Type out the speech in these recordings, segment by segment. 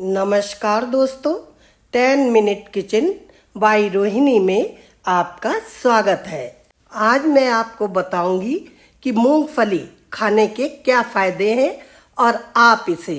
नमस्कार दोस्तों, 10 minute kitchen bye Rohini में आपका स्वागत है। आज मैं आपको बताऊंगी कि मूंगफली खाने के क्या फायदे हैं और आप इसे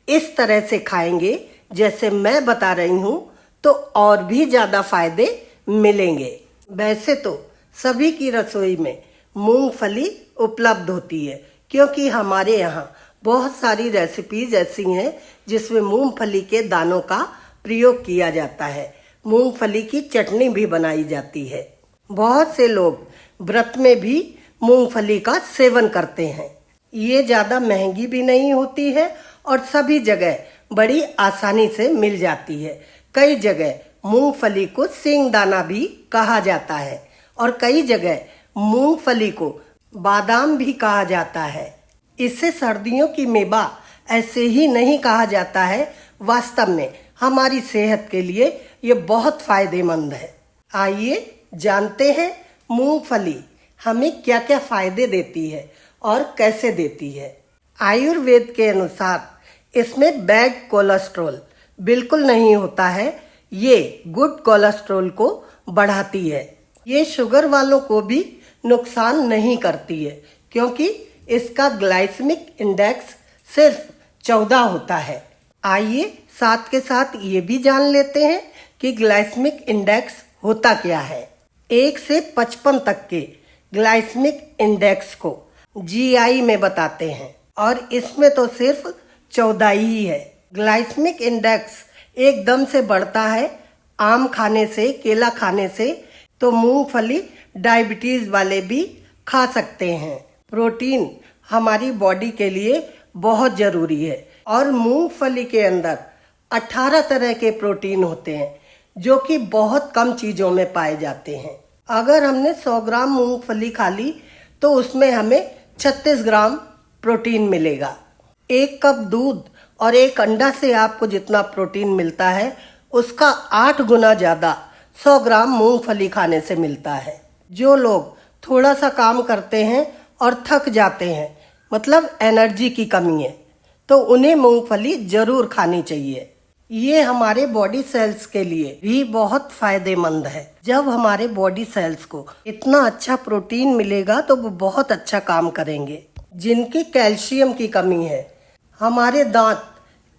इस तरह से खाएंगे जैसे मैं बता रही हूं तो और भी ज़्यादा फायदे मिलेंगे। वैसे तो सभी की रसोई में मूंगफली उपलब्ध होती है क्योंकि हमारे यहाँ बहुत सारी रेसिपीज ऐसी हैं जिसमें मूंगफली के दानों का प्रयोग किया जाता है। मूंगफली की चटनी भी बनाई जाती है। बहुत से लोग व्रत में भी मूंगफली का सेवन करते हैं। ये ज़्यादा महंगी भी नहीं होती है और सभी जगह बड़ी आसानी से मिल जाती है। कई जगह मूंगफली को सींगदाना भी कहा जाता है और कई जगह मूंगफली को बादाम भी कहा जाता है। इसे सर्दियों की मेवा ऐसे ही नहीं कहा जाता है। वास्तव में हमारी सेहत के लिए ये बहुत फायदेमंद है। आइए जानते हैं मूंगफली हमें क्या क्या फायदे देती है और कैसे देती है। आयुर्वेद के अनुसार इसमें बैड कोलेस्ट्रॉल बिल्कुल नहीं होता है। ये गुड कोलेस्ट्रॉल को बढ़ाती है। ये शुगर वालों को भी नुकसान नहीं करती है क्योंकि इसका ग्लाइसेमिक इंडेक्स सिर्फ 14 होता है। आइए साथ के साथ ये भी जान लेते हैं कि ग्लाइसेमिक इंडेक्स होता क्या है। 1 से 55 तक के ग्लाइसेमिक इंडेक्स को जीआई में बताते हैं और इसमें तो सिर्फ 14 ही है। ग्लाइसेमिक इंडेक्स एकदम से बढ़ता है आम खाने से, केला खाने से, तो मूंगफली डायबिटीज वाले भी खा सकते हैं। प्रोटीन हमारी बॉडी के लिए बहुत जरूरी है और मूंगफली के अंदर 18 तरह के प्रोटीन होते हैं जो कि बहुत कम चीजों में पाए जाते हैं। अगर हमने 100 ग्राम मूंगफली खा ली तो उसमें हमें 36 ग्राम प्रोटीन मिलेगा। 1 कप दूध और 1 अंडा से आपको जितना प्रोटीन मिलता है उसका 8 गुना ज्यादा 100 ग्राम मूंगफली खाने से मिलता है। जो लोग थोड़ा सा काम करते हैं और थक जाते हैं, मतलब एनर्जी की कमी है, तो उन्हें मूंगफली जरूर खानी चाहिए। ये हमारे बॉडी सेल्स के लिए भी बहुत फायदेमंद है। जब हमारे बॉडी सेल्स को इतना अच्छा प्रोटीन मिलेगा तो वो बहुत अच्छा काम करेंगे। जिनकी कैल्शियम की कमी है, हमारे दांत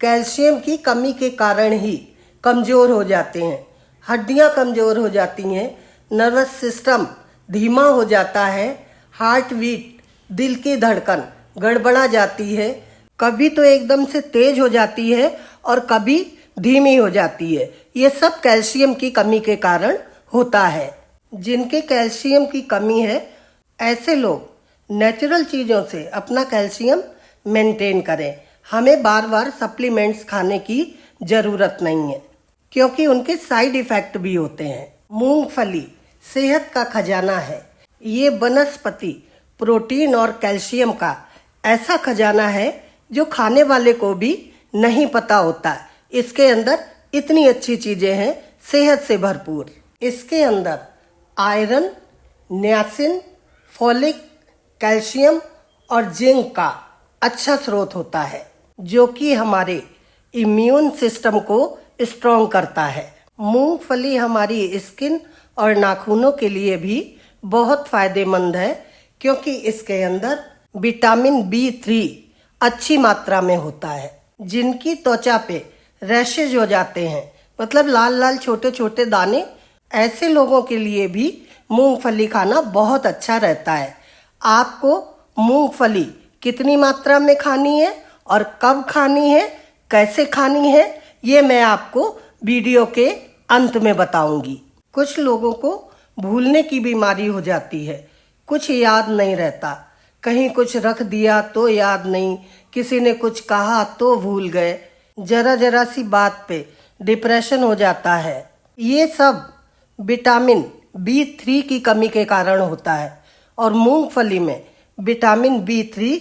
कैल्शियम की कमी के कारण ही कमजोर हो जाते हैं, हड्डियां कमजोर हो जाती हैं, नर्वस सिस्टम धीमा हो जाता है, हार्ट बीट, दिल की धड़कन गड़बड़ा जाती है, कभी तो एकदम से तेज हो जाती है और कभी धीमी हो जाती है। ये सब कैल्शियम की कमी के कारण होता है। जिनके कैल्शियम की कमी है ऐसे लोग नेचुरल चीज़ों से अपना कैल्शियम मेंटेन करें। हमें बार बार सप्लीमेंट्स खाने की ज़रूरत नहीं है क्योंकि उनके साइड इफ़ेक्ट भी होते हैं। मूंगफली सेहत का खजाना है। ये वनस्पति प्रोटीन और कैल्शियम का ऐसा खजाना है जो खाने वाले को भी नहीं पता होता। इसके अंदर इतनी अच्छी चीजें हैं, सेहत से भरपूर। इसके अंदर आयरन, नियासिन, फोलिक, कैल्शियम और जिंक का अच्छा स्रोत होता है जो कि हमारे इम्यून सिस्टम को स्ट्रॉन्ग करता है। मूंगफली हमारी स्किन और नाखूनों के लिए भी बहुत फायदेमंद है क्योंकि इसके अंदर विटामिन B3 अच्छी मात्रा में होता है। जिनकी त्वचा पे रैशेज हो जाते हैं, मतलब लाल लाल छोटे छोटे दाने, ऐसे लोगों के लिए भी मूंगफली खाना बहुत अच्छा रहता है। आपको मूंगफली कितनी मात्रा में खानी है और कब खानी है, कैसे खानी है, ये मैं आपको वीडियो के अंत में बताऊंगी। कुछ लोगों को भूलने की बीमारी हो जाती है, कुछ याद नहीं रहता, कहीं कुछ रख दिया तो याद नहीं, किसी ने कुछ कहा तो भूल गए, जरा जरा सी बात पे डिप्रेशन हो जाता है। ये सब विटामिन B3 की कमी के कारण होता है और मूंगफली में विटामिन B3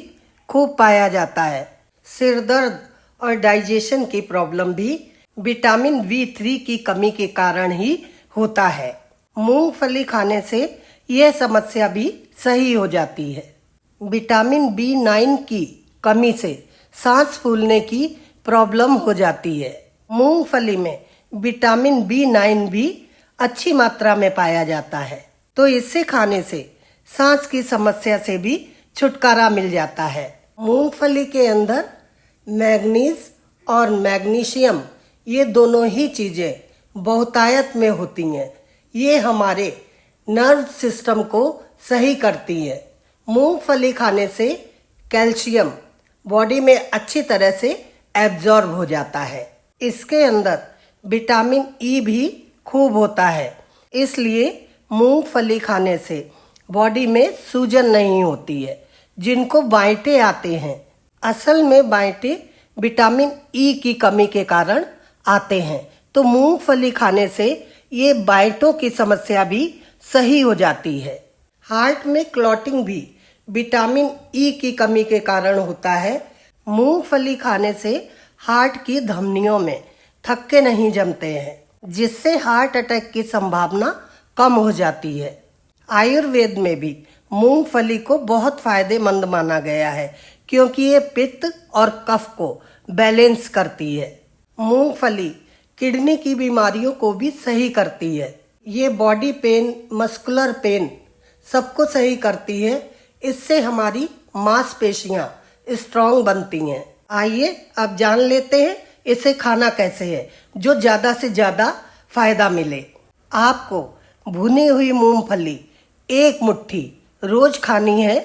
खूब पाया जाता है। सिर दर्द और डाइजेशन की प्रॉब्लम भी विटामिन B3 की कमी के कारण ही होता है। मूंगफली खाने से यह समस्या भी सही हो जाती है। विटामिन B9 की कमी से सांस फूलने की प्रॉब्लम हो जाती है। मूंगफली में विटामिन B9 भी अच्छी मात्रा में पाया जाता है, तो इसे खाने से सांस की समस्या से भी छुटकारा मिल जाता है। मूंगफली के अंदर मैग्नीज और मैग्नीशियम, ये दोनों ही चीजें बहुतायत में होती हैं। ये हमारे नर्व सिस्टम को सही करती है। मूंगफली खाने से कैल्शियम बॉडी में अच्छी तरह से एब्जॉर्ब हो जाता है। इसके अंदर विटामिन ई भी खूब होता है, इसलिए मूंगफली खाने से बॉडी में सूजन नहीं होती है। जिनको बांटे आते हैं, असल में बांटे विटामिन ई की कमी के कारण आते हैं, तो मूंगफली खाने से ये बांटों की समस्या भी सही हो जाती है। हार्ट में क्लॉटिंग भी विटामिन ई की कमी के कारण होता है। मूंगफली खाने से हार्ट की धमनियों में थक्के नहीं जमते हैं, जिससे हार्ट अटैक की संभावना कम हो जाती है। आयुर्वेद में भी मूंगफली को बहुत फायदेमंद माना गया है, क्योंकि ये पित्त और कफ को बैलेंस करती है। मूंगफली किडनी की बीमारियों को भी सही करती है। ये बॉडी पेन, मस्कुलर पेन सबको सही करती है। इससे हमारी मांसपेशियां स्ट्रांग बनती हैं। आइए अब जान लेते हैं इसे खाना कैसे है, जो ज्यादा से ज्यादा फायदा मिले। आपको भुनी हुई मूंगफली 1 मुट्ठी रोज खानी है।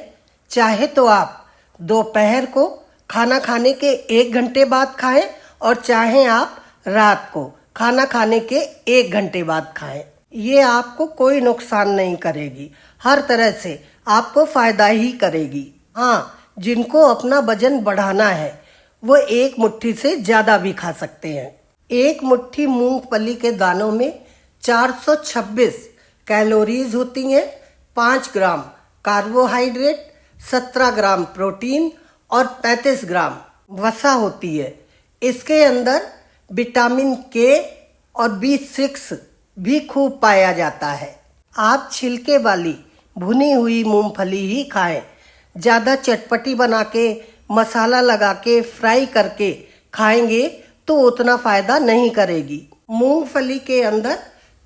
चाहे तो आप दोपहर को खाना खाने के 1 घंटे बाद खाएं, और चाहे आप रात को खाना खाने के 1 घंटे बाद खाएं। ये आपको कोई नुकसान नहीं करेगी, हर तरह से आपको फायदा ही करेगी। हाँ, जिनको अपना वजन बढ़ाना है वो 1 मुट्ठी से ज्यादा भी खा सकते हैं। 1 मुट्ठी मूंगफली के दानों में 426 कैलोरीज होती हैं, 5 ग्राम कार्बोहाइड्रेट, 17 ग्राम प्रोटीन और 35 ग्राम वसा होती है। इसके अंदर विटामिन के और B6 भी खूब पाया जाता है। आप छिलके वाली भुनी हुई मूंगफली ही खाएं। ज्यादा चटपटी बना के, मसाला लगा के, फ्राई करके खाएंगे तो उतना फायदा नहीं करेगी। मूंगफली के अंदर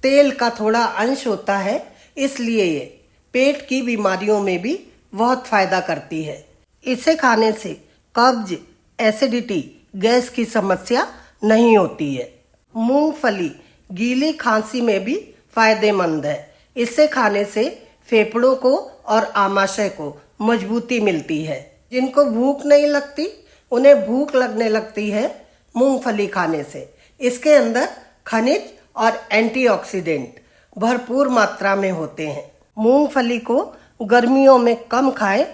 तेल का थोड़ा अंश होता है, इसलिए ये पेट की बीमारियों में भी बहुत फायदा करती है। इसे खाने से कब्ज, एसिडिटी, गैस की समस्या नहीं होती है। मूंगफली गीली खांसी में भी फायदेमंद है। इसे खाने से फेफड़ों को और आमाशय को मजबूती मिलती है। जिनको भूख नहीं लगती, उन्हें भूख लगने लगती है मूंगफली खाने से। इसके अंदर खनिज और एंटीऑक्सीडेंट भरपूर मात्रा में होते हैं। मूंगफली को गर्मियों में कम खाएं,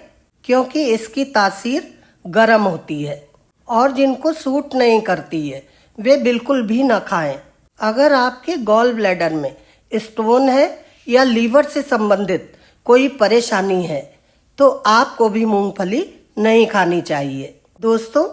क्योंकि इसकी तासीर गर्म होती है। और जिनको सूट नहीं करती है, वे बिल्कुल भी ना खाएं। अगर आपके गॉल ब्लैडर में स्टोन है या लीवर से संबंधित कोई परेशानी है, तो आपको भी मूंगफली नहीं खानी चाहिए। दोस्तों,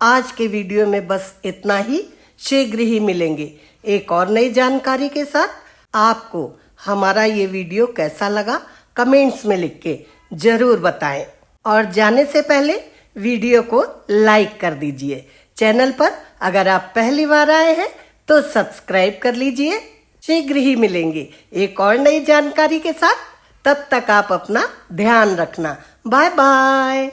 आज के वीडियो में बस इतना ही। शीघ्र ही मिलेंगे एक और नई जानकारी के साथ। आपको हमारा ये वीडियो कैसा लगा कमेंट्स में लिख के जरूर बताएं, और जाने से पहले वीडियो को लाइक कर दीजिए। चैनल पर अगर आप पहली बार आए हैं तो सब्सक्राइब कर लीजिए। शीघ्र ही मिलेंगे एक और नई जानकारी के साथ। तब तक आप अपना ध्यान रखना। Bye bye.